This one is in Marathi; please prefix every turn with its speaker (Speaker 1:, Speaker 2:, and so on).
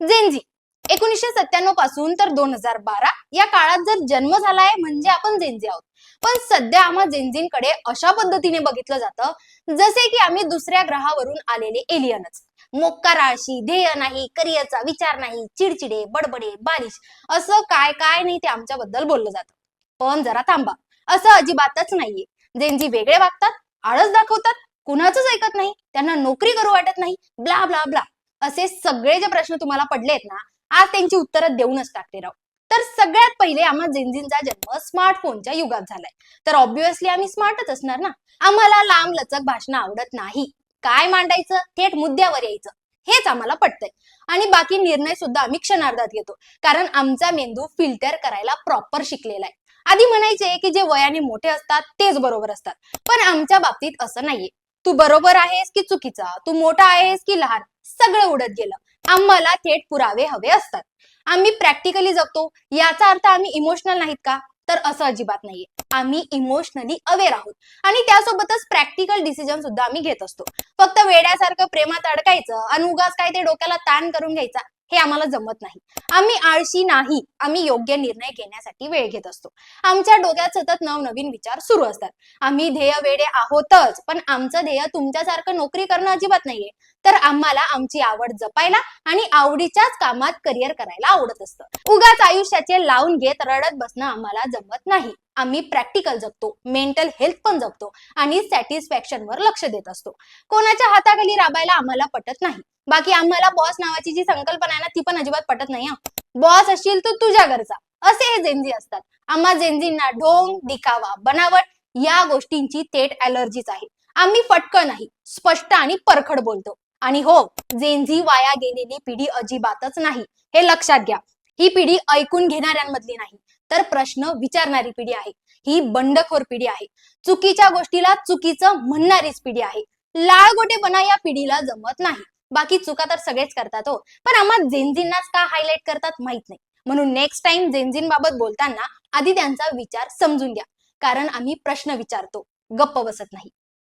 Speaker 1: जेनजी 1997 पासून तर 2012 या काळात जर जन्म झालाय म्हणजे आपण जेनजी आहोत. पण सध्या आम्हा जेनजींकडे अशा पद्धतीने बघितलं जातं जसे की आम्ही दुसऱ्या ग्रहावरून आलेले एलियनच. मोक्कार आळशी, ध्येय नाही, करिअरचा विचार नाही, चिडचिडे, बडबडे, बालिश असं काय काय नाही ते आमच्याबद्दल बोललं जातं. पण जरा थांबा, असं अजिबातच नाहीये. जेनजी वेगळे वागतात, आळस दाखवतात, कुणाचंच ऐकत नाही, त्यांना नोकरी करू वाटत नाही, ब्ला ब्ला ब्ला. असे सगळे जे प्रश्न तुम्हाला पडलेत ना, आज त्यांची उत्तरं देऊनच टाकते राव. तर सगळ्यात पहिले आम्हा जेनझींचा जन्म स्मार्टफोनच्या युगात झालाय. तर ऑब्व्हियसली आम्ही स्मार्टच असणार ना. आम्हाला लांब लचक भाषण आवडत नाही. काय मांडायचं, थेट मुद्द्यावर यायचं, हेच आम्हाला पटतंय. आणि बाकी निर्णय सुद्धा आम्ही क्षणार्धात घेतो, कारण आमचा मेंदू फिल्टर करायला प्रॉपर शिकलेला आहे. आधी म्हणायचे की जे वयाने मोठे असतात तेच बरोबर असतात, पण आमच्या बाबतीत असं नाहीये. तू बरोबर आहेस की चुकीचा, तू मोठा आहेस की लहान, सगळं उडत गेलं. आम्हाला थेट पुरावे हवे असतात. आम्ही प्रॅक्टिकली जगतो याचा अर्थ आम्ही इमोशनल नाहीत का? तर असं अजिबात नाहीये. आम्ही इमोशनली अवेअर आहोत आणि त्यासोबतच प्रॅक्टिकल डिसिजन सुद्धा आम्ही घेत असतो. फक्त वेड्यासारखं प्रेमात अडकायचं आणि उगाच काय ते डोक्याला ताण करून घ्यायचा, हे आम्हाला जमत नाही. आम्ही आळशी नाही, आम्ही योग्य निर्णय घेण्यासाठी वेळ घेत असतो. आमच्या डोक्यात सतत नवनवीन विचार सुरू असतात. आम्ही ध्येय वेडे आहोतच, पण आमचं ध्येय तुमच्यासारखं नोकरी करणं अजिबात नाहीये. तर आम्हाला आमची आवड जपायला आणि आवडीच्याच कामात करिअर करायला आवडत असतं. उगाच आयुष्याचे लावून घेत रडत बसणं आम्हाला जमत नाही. आम्ही प्रॅक्टिकल जगतो, मेंटल हेल्थ पण जगतो आणि सॅटिस्फॅक्शन वर लक्ष देत असतो. कोणाच्या हाताखाली राबायला आम्हाला पटत नाही. बाकी आम्हाला बॉस नावाची जी संकल्पना आहे ना, ती पण अजिबात पटत नाही. बॉस असशील तर तुझ्या घरचा, असे हे जेनजी असतात. आम्हा जेनजींना ढोंग, दिखावा, बनावट या गोष्टींची थेट अलर्जीच आहे. आम्ही फटकं नाही, स्पष्ट आणि परखड बोलतो. आणि हो, जेनझी वाया गेलेली पिढी अजिबातच नाही, हे लक्षात घ्या. ही पिढी ऐकून घेणाऱ्यांमधली नाही, तर प्रश्न विचारणारी पिढी आहे. ही बंडखोर पिढी आहे. चुकीच्या गोष्टीला चुकीचं म्हणणारीच पिढी आहे. लाळगोटेपणा या पिढीला जमत नाही. बाकी चुका तर सगळेच करतात हो, पण आम्हा जेनझींनाच का हायलाइट करतात माहित नाही. म्हणून नेक्स्ट टाइम जेनझींबाबत बोलताना आधी त्यांचा विचार समजून घ्या, कारण आम्ही प्रश्न विचारतो, गप्प बसत नाही.